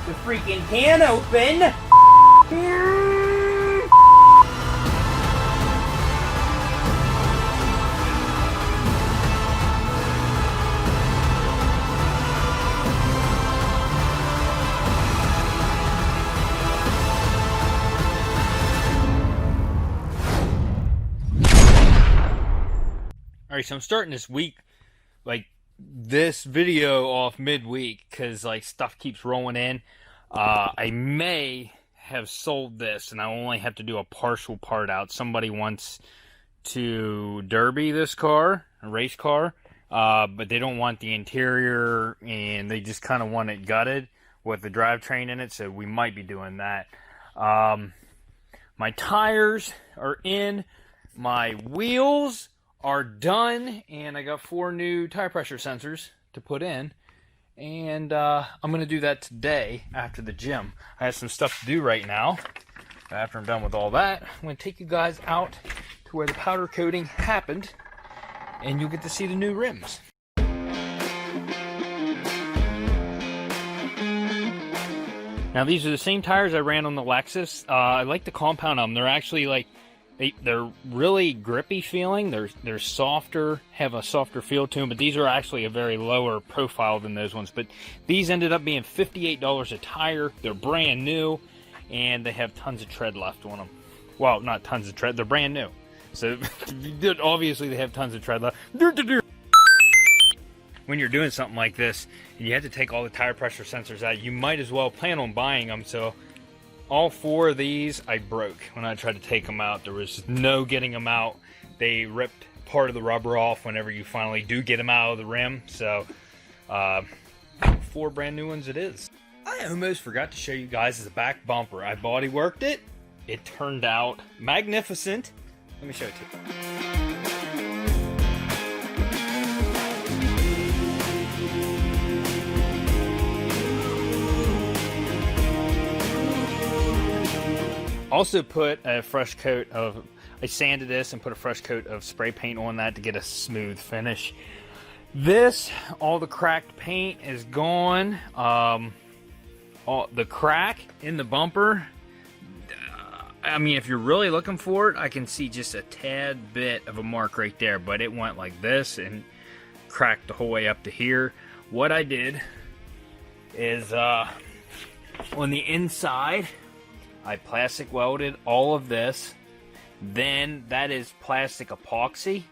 the freaking can open. Alright, so I'm starting this week, like, this video off midweek, because, like, stuff keeps rolling in. I may have sold this, and I only have to do a partial part out. Somebody wants to derby this car, a race car, but they don't want the interior, and they just kind of want it gutted with the drivetrain in it, so we might be doing that. My tires are in, my wheels are done, and I got 4 new tire pressure sensors to put in, and I'm going to do that today after the gym. I have some stuff to do right now. After I'm done with all that, I'm going to take you guys out to where the powder coating happened, and you'll get to see the new rims. Now these are the same tires I ran on the Lexus. I like the compound on them. They're actually like, they're really grippy feeling. They're softer, have a softer feel to them, but these are actually a very lower profile than those ones. But these ended up being $58 a tire. They're brand new, and they have tons of tread left on them. Well, not tons of tread, they're brand new. So obviously they have tons of tread left. When you're doing something like this, and you have to take all the tire pressure sensors out, you might as well plan on buying them. So all 4 of these I broke when I tried to take them out. There was no getting them out. They ripped part of the rubber off whenever you finally do get them out of the rim. So 4 brand new ones it is. I almost forgot to show you guys the back bumper. I body worked it. It turned out magnificent. Let me show it to you. Also put a fresh coat of, I sanded this and put a fresh coat of spray paint on that to get a smooth finish. This, all the cracked paint is gone. All the crack in the bumper, I mean, if you're really looking for it, I can see just a tad bit of a mark right there, but it went like this and cracked the whole way up to here. What I did is, on the inside, I plastic welded all of this. Then that is plastic epoxy,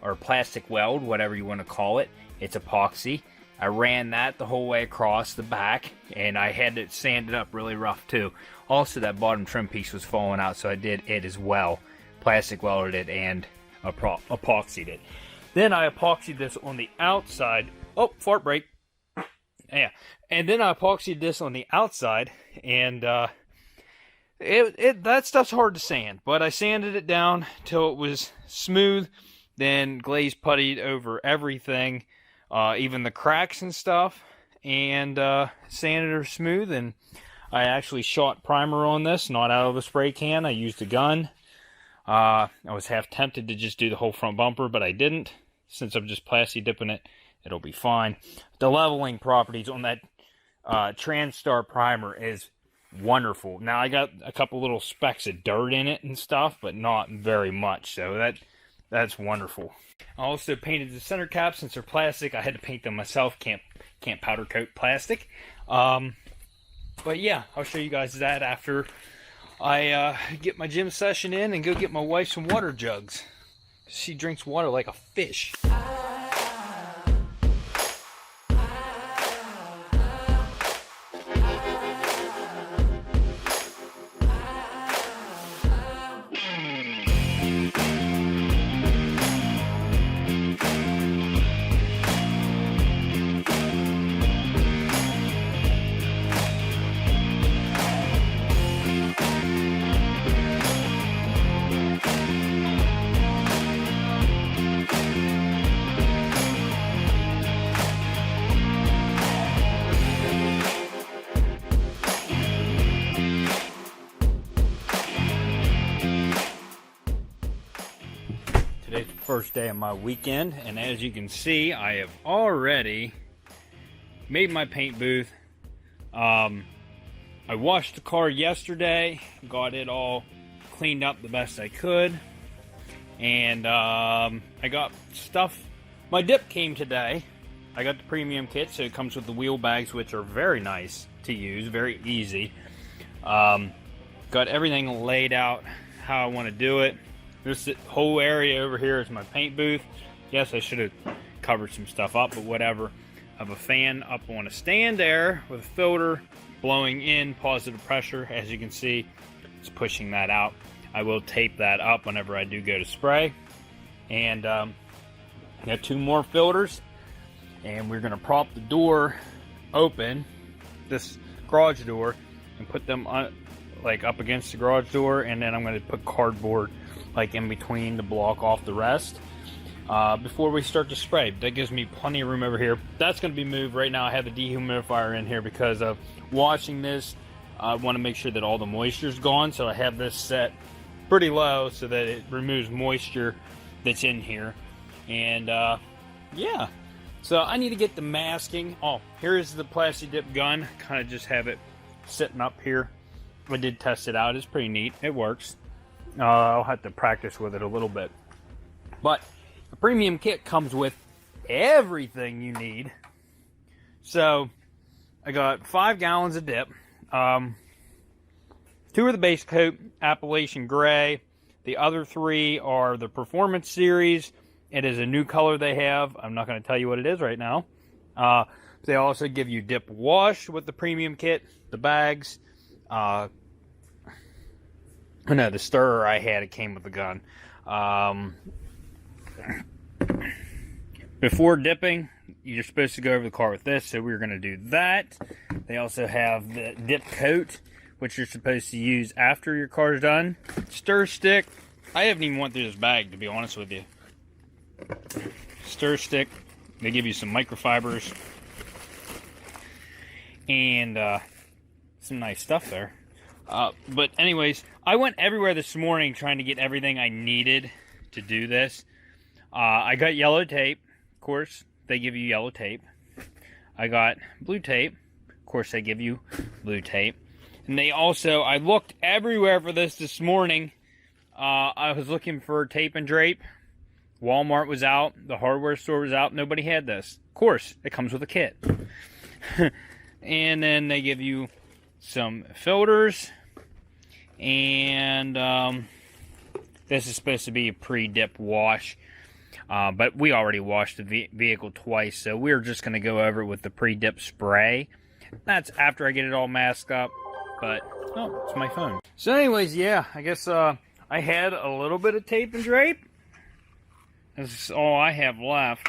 or plastic weld, whatever you want to call it. It's epoxy. I ran that the whole way across the back, and I had it sanded up really rough too. Also, that bottom trim piece was falling out, so I did it as well. Plastic welded it and epoxied it. Then I epoxied this on the outside. Oh, fart break. Yeah. And then I epoxied this on the outside, and that stuff's hard to sand, but I sanded it down till it was smooth, then glaze puttied over everything, even the cracks and stuff, and sanded her smooth. And I actually shot primer on this, not out of the spray can. I used a gun. I was half tempted to just do the whole front bumper, but I didn't. Since I'm just plasti dipping it, it'll be fine. The leveling properties on that TranStar primer is wonderful. Now I got a couple little specks of dirt in it and stuff, but not very much, so that's wonderful. I also painted the center caps. Since they're plastic, I had to paint them myself. Can't powder coat plastic. But yeah, I'll show you guys that after I get my gym session in and go get my wife some water jugs. She drinks water like a fish. Today's the first day of my weekend, and as you can see, I have already made my paint booth. I washed the car yesterday, got it all cleaned up the best I could, and I got stuff. My dip came today. I got the premium kit, so it comes with the wheel bags, which are very nice to use, very easy. Got everything laid out how I want to do it. This whole area over here is my paint booth. Yes, I should have covered some stuff up, but whatever. I have a fan up on a stand there with a filter blowing in positive pressure. As you can see, it's pushing that out. I will tape that up whenever I do go to spray. And I got 2 more filters, and we're gonna prop the door open, this garage door, and put them on, like up against the garage door, and then I'm gonna put cardboard like in between to block off the rest before we start to spray. That gives me plenty of room over here. That's gonna be moved. Right now I have the dehumidifier in here because of washing this. I want to make sure that all the moisture is gone, so I have this set pretty low so that it removes moisture that's in here. And yeah, so I need to get the masking. Oh, here's the Plasti Dip Gun. Kind of just have it sitting up here. I did test it out. It's pretty neat. It works. I'll have to practice with it a little bit. But the premium kit comes with everything you need. So I got 5 gallons of dip. 2 are the base coat, Appalachian Gray. The other 3 are the Performance Series. It is a new color they have. I'm not going to tell you what it is right now. They also give you dip wash with the premium kit, the bags. No, the stirrer I had, it came with the gun. Before dipping, you're supposed to go over the car with this, so we're going to do that. They also have the dip coat, which you're supposed to use after your car's done. Stir stick. I haven't even went through this bag, to be honest with you. Stir stick. They give you some microfibers. And some nice stuff there. But anyways, I went everywhere this morning trying to get everything I needed to do this. I got yellow tape. Of course, they give you yellow tape. I got blue tape. Of course, they give you blue tape. And they also, I looked everywhere for this morning. I was looking for tape and drape. Walmart was out. The hardware store was out. Nobody had this. Of course, it comes with a kit. And then they give you some filters. And this is supposed to be a pre-dip wash. But we already washed the vehicle twice, so we're just going to go over it with the pre-dip spray. That's after I get it all masked up. But, oh, it's my phone. So anyways, yeah, I guess I had a little bit of tape and drape. This is all I have left.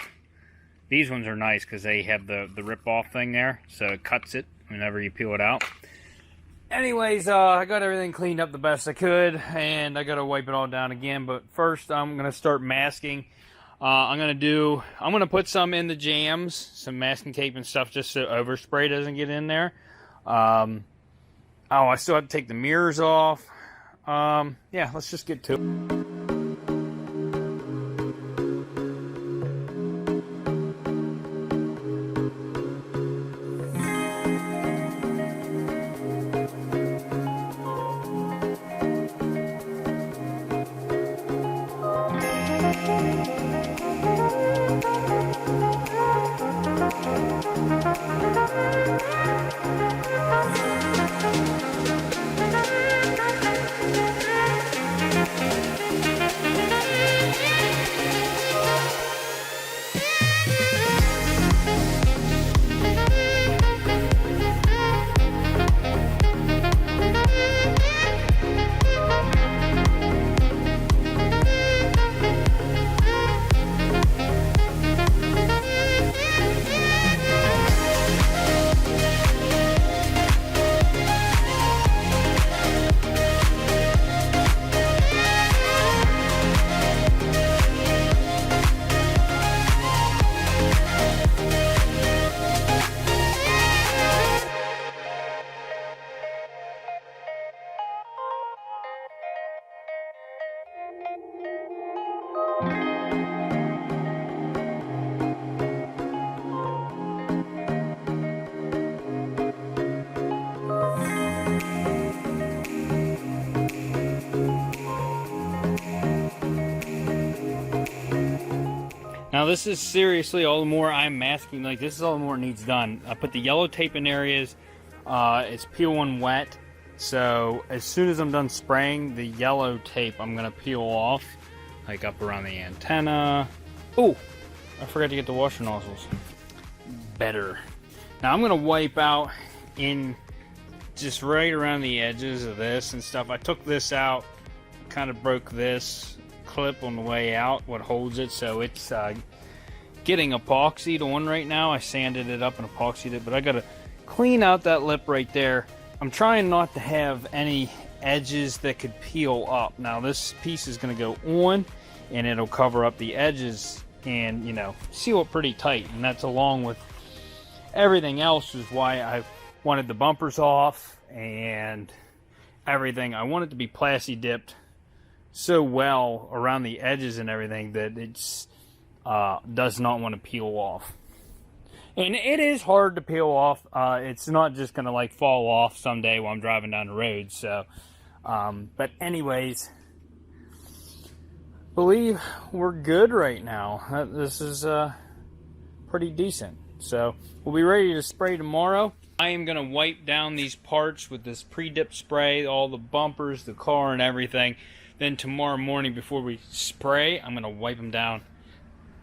These ones are nice because they have the rip-off thing there, so it cuts it whenever you peel it out. Anyways, I got everything cleaned up the best I could, and I got to wipe it all down again. But first, I'm going to start masking. I'm going to put some in the jams, some masking tape and stuff, just so overspray doesn't get in there. Oh, I still have to take the mirrors off. Yeah, let's just get to it. this is seriously all the more I'm masking. Like, this is all the more it needs done. I put the yellow tape in areas. It's peel and wet. So as soon as I'm done spraying the yellow tape, I'm gonna peel off, like up around the antenna. Oh, I forgot to get the washer nozzles. Better. Now I'm gonna wipe out in just right around the edges of this and stuff. I took this out, kind of broke this clip on the way out, what holds it, so it's getting epoxied on right now. I sanded it up and epoxied it, but I gotta clean out that lip right there. I'm trying not to have any edges that could peel up. Now this piece is gonna go on and it'll cover up the edges and, you know, seal it pretty tight, and that's along with everything else is why I wanted the bumpers off and everything. I want it to be plasti dipped so well around the edges and everything that it's does not want to peel off. And it is hard to peel off. It's not just gonna like fall off someday while I'm driving down the road. So but anyways, believe we're good right now. This is pretty decent. So we'll be ready to spray tomorrow. I am gonna wipe down these parts with this pre-dip spray, all the bumpers, the car, and everything. Then tomorrow morning before we spray, I'm gonna wipe them down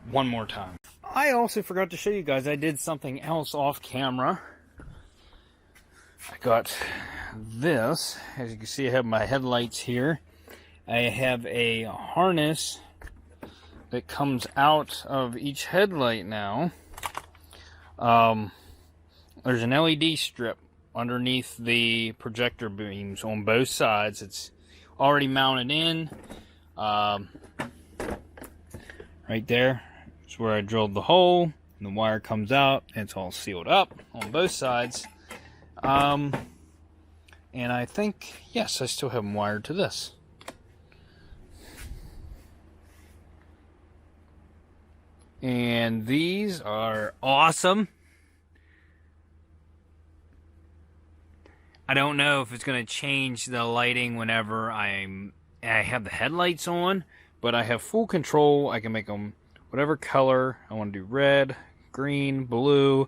one more time. I also forgot to show you guys, I did something else off camera. I got this. As you can see, I have my headlights here. I have a harness that comes out of each headlight now. There's an LED strip underneath the projector beams on both sides. It's already mounted in. Right there is where I drilled the hole, and the wire comes out, and it's all sealed up on both sides. And I think, yes, I still have them wired to this. And these are awesome. I don't know if it's going to change the lighting whenever I have the headlights on, but I have full control. I can make them whatever color. I want to do red, green, blue.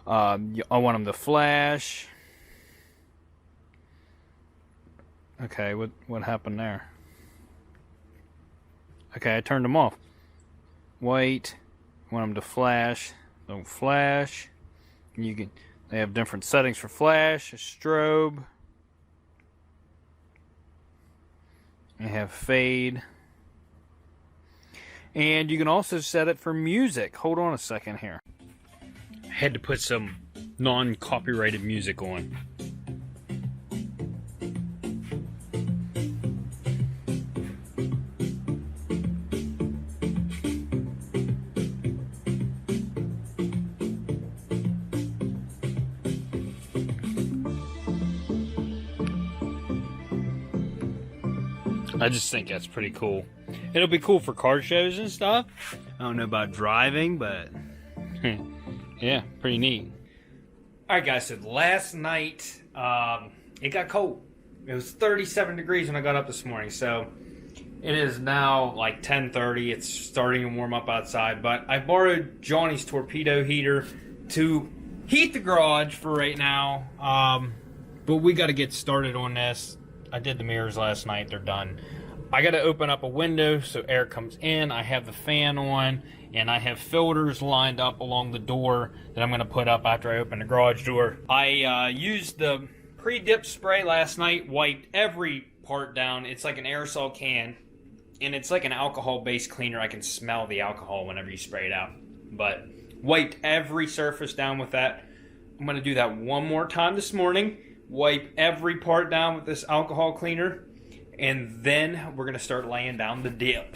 I want them to flash. Okay, what happened there? Okay, I turned them off. White, I want them to flash. Don't flash. They have different settings for flash, strobe. They have fade. And you can also set it for music. Hold on a second here. I had to put some non-copyrighted music on. I just think that's pretty cool. It'll be cool for car shows and stuff. I don't know about driving, but yeah, pretty neat. Alright guys, so last night, it got cold. It was 37 degrees when I got up this morning, so it is now like 10:30. It's starting to warm up outside, but I borrowed Johnny's torpedo heater to heat the garage for right now. But we got to get started on this. I did the mirrors last night, they're done. I got to open up a window so air comes in. I have the fan on, and I have filters lined up along the door that I'm going to put up after I open the garage door. I used the pre-dip spray last night, wiped every part down. It's like an aerosol can, and it's like an alcohol-based cleaner. I can smell the alcohol whenever you spray it out. But wiped every surface down with that. I'm going to do that one more time this morning. Wipe every part down with this alcohol cleaner, and then we're going to start laying down the dip.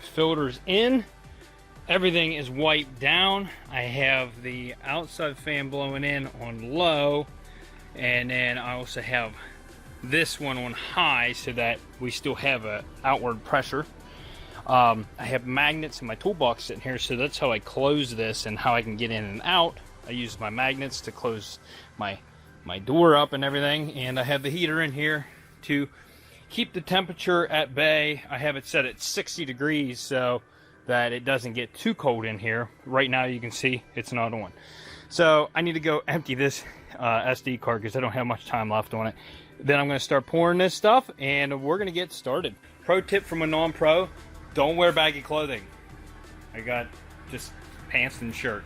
filters in. Everything is wiped down. I have the outside fan blowing in on low, and then I also have this one on high so that we still have a outward pressure. I have magnets in my toolbox sitting here, so that's how I close this and how I can get in and out. I use my magnets to close my door up and everything, and I have the heater in here to keep the temperature at bay. I have it set at 60 degrees so that it doesn't get too cold in here. Right now you can see it's not on. So I need to go empty this SD card because I don't have much time left on it. Then I'm going to start pouring this stuff and we're going to get started. Pro tip from a non-pro: don't wear baggy clothing. I got just pants and shirt.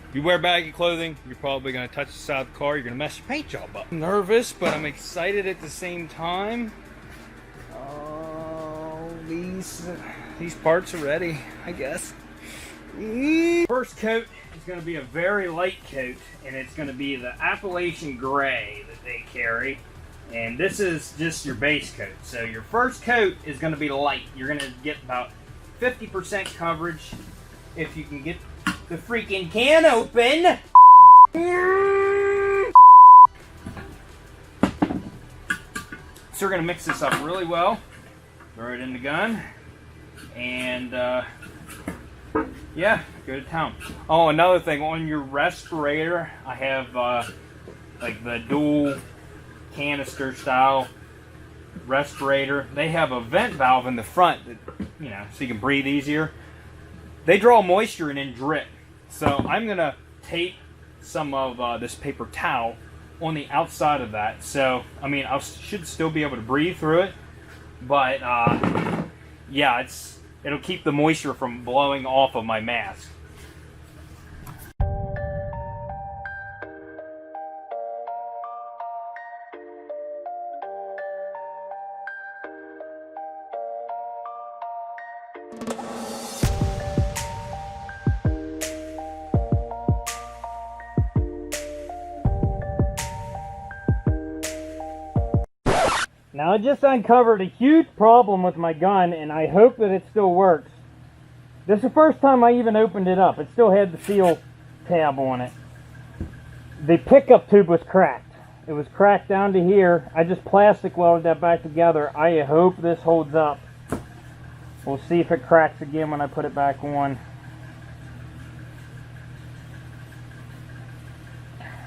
If you wear baggy clothing, you're probably going to touch the side of the car. You're going to mess your paint job up. I'm nervous, but I'm excited at the same time. Oh, these parts are ready, I guess. First coat is going to be a very light coat, and it's going to be the Appalachian Gray that they carry. And this is just your base coat. So your first coat is going to be light. You're going to get about 50% coverage if you can get the freaking can open. So we're going to mix this up really well. Throw it in the gun. And yeah, go to town. Oh, another thing, on your respirator, I have like the dual canister style respirator. They have a vent valve in the front that, you know, so you can breathe easier. They draw moisture and then drip. So I'm gonna tape some of this paper towel on the outside of that. So I mean, I should still be able to breathe through it, but yeah, it'll keep the moisture from blowing off of my mask. Now I just uncovered a huge problem with my gun, and I hope that it still works. This is the first time I even opened it up. It still had the seal tab on it. The pickup tube was cracked. It was cracked down to here. I just plastic welded that back together. I hope this holds up. We'll see if it cracks again when I put it back on.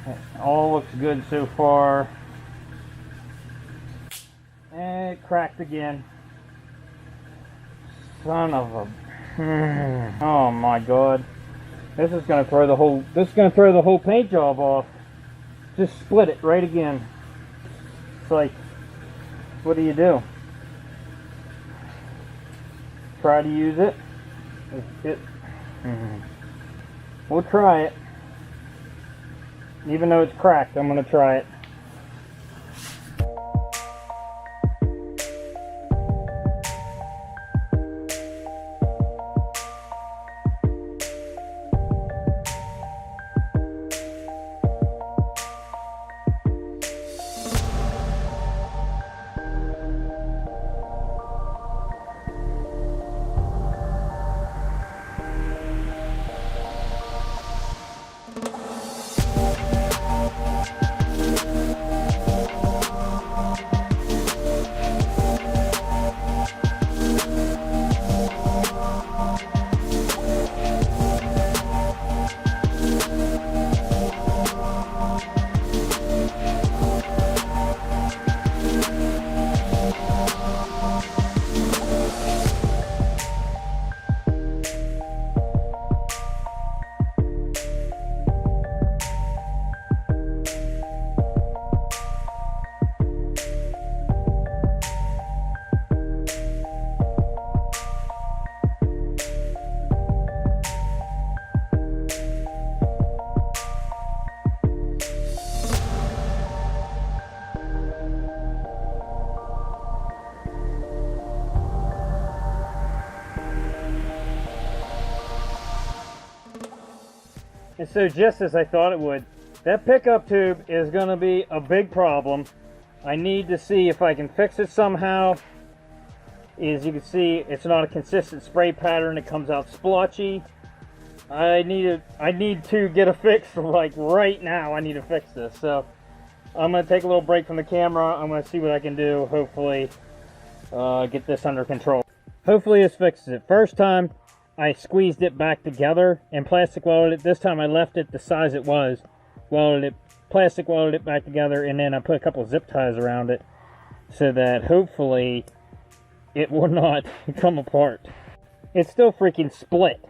It all looks good so far. And it cracked again. Son of a... Oh my god. This is gonna throw the whole paint job off. Just split it right again. It's like, what do? Try to use it. We'll try it. Even though it's cracked, I'm gonna try it. And so, just as I thought it would, that pickup tube is going to be a big problem. I need to see if I can fix it somehow. is you can see it's not a consistent spray pattern. It comes out splotchy. I need to get a fix for like right now. I need to fix this. So I'm going to take a little break from the camera. I'm going to see what I can do. Hopefully get this under control. Hopefully this fixes it. First time I squeezed it back together and plastic welded it. This time I left it the size it was. Plastic welded it back together, and then I put a couple of zip ties around it so that hopefully it will not come apart. It's still freaking split.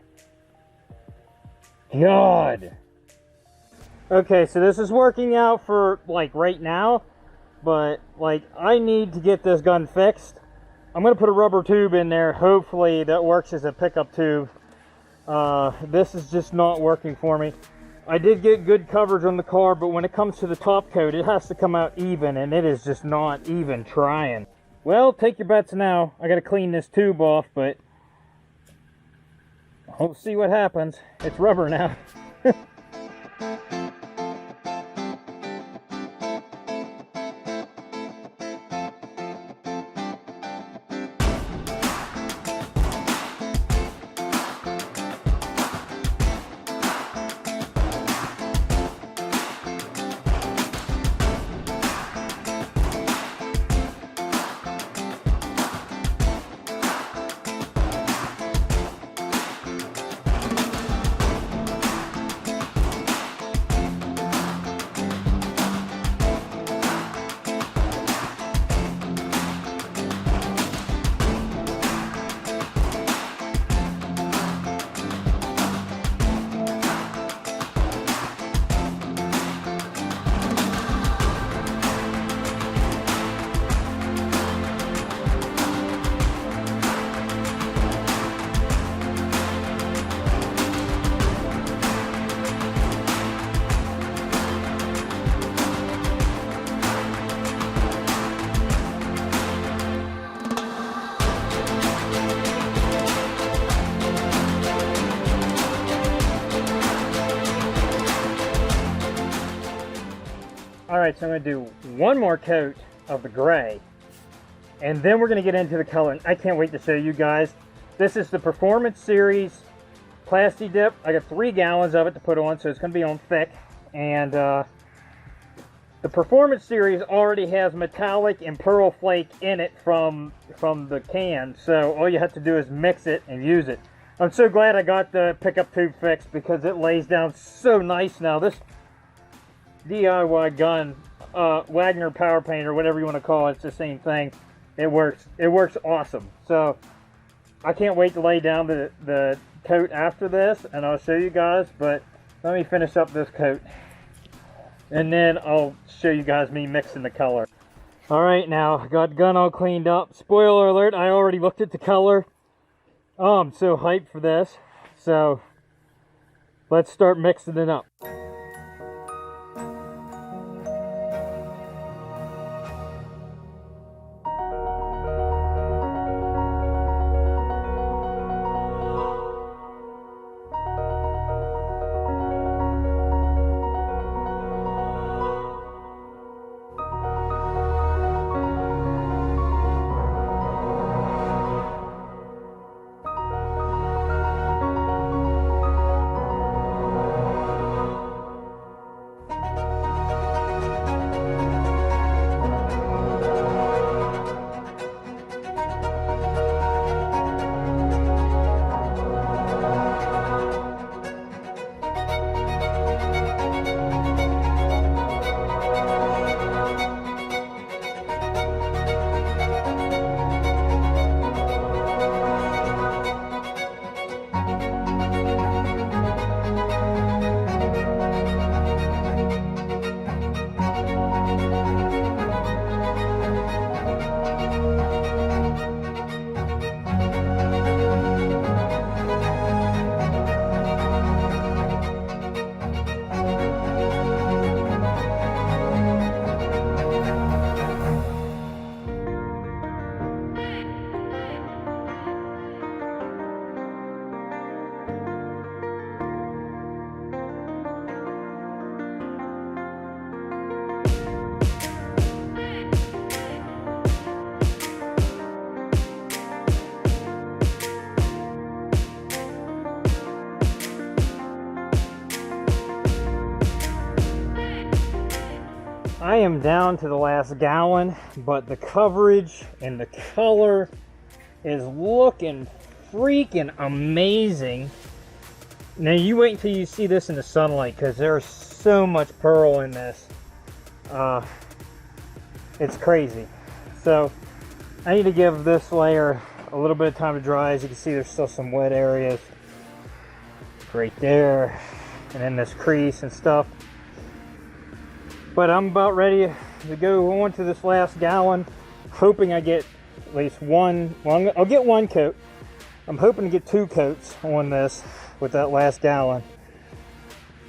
God. Okay, so this is working out for like right now, but like I need to get this gun fixed. I'm gonna put a rubber tube in there. Hopefully that works as a pickup tube. This is just not working for me. I did get good coverage on the car, but when it comes to the top coat, it has to come out even, and it is just not even trying. Well, take your bets now. I gotta clean this tube off, but we'll see what happens. It's rubber now. Alright, so I'm going to do one more coat of the gray, and then we're going to get into the color. I can't wait to show you guys. This is the Performance Series Plasti Dip. I got 3 gallons of it to put on, so it's going to be on thick. And the Performance Series already has metallic and pearl flake in it from the can, so all you have to do is mix it and use it. I'm so glad I got the pickup tube fixed because it lays down so nice now. This DIY gun, Wagner Power Paint or whatever you want to call it, it's the same thing. It works awesome. So I can't wait to lay down the coat after this, and I'll show you guys, but let me finish up this coat and then I'll show you guys me mixing the color. Alright, now I got the gun all cleaned up. Spoiler alert, I already looked at the color. Oh, I'm so hyped for this. So let's start mixing it up. I am down to the last gallon, but the coverage and the color is looking freaking amazing. Now you wait until you see this in the sunlight, because there's so much pearl in this. It's crazy. So I need to give this layer a little bit of time to dry. As you can see, there's still some wet areas right there, and in this crease and stuff. But I'm about ready to go on to this last gallon, hoping I get at least one. Well, I'll get one coat. I'm hoping to get 2 coats on this with that last gallon.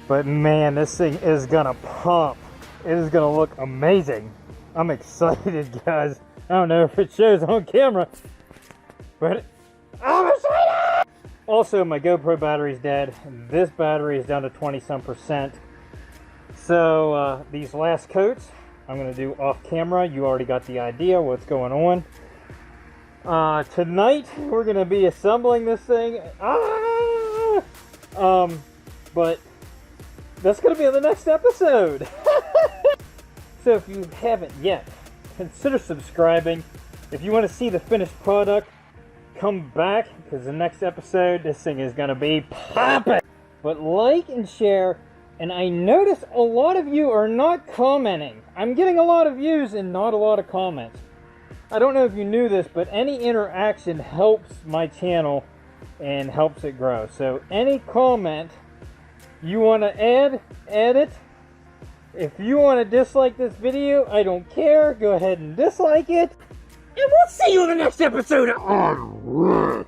But man, this thing is gonna pump. It is gonna look amazing. I'm excited, guys. I don't know if it shows on camera, but I'm excited! Also, my GoPro battery's dead. This battery is down to 20-some%. So these last coats I'm going to do off camera. You already got the idea what's going on. Tonight we're going to be assembling this thing. But that's going to be in the next episode. So if you haven't yet, consider subscribing. If you want to see the finished product, come back, because the next episode, this thing is going to be popping. But like and share. And I notice a lot of you are not commenting. I'm getting a lot of views and not a lot of comments. I don't know if you knew this, but any interaction helps my channel and helps it grow. So any comment you want to add it. If you want to dislike this video, I don't care. Go ahead and dislike it. And we'll see you in the next episode of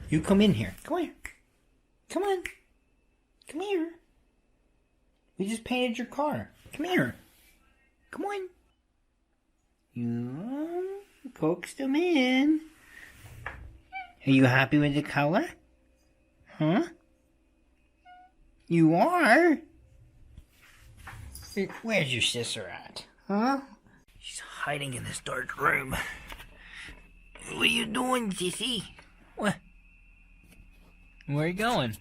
You come in here. Come here. Come on. Come here. We just painted your car. Come here. Come on. You coaxed him in. Are you happy with the color? Huh? You are? Where's your sister at? Huh? She's hiding in this dark room. What are you doing, sissy? What? Where are you going?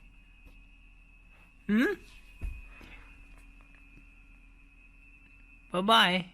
Bye-bye.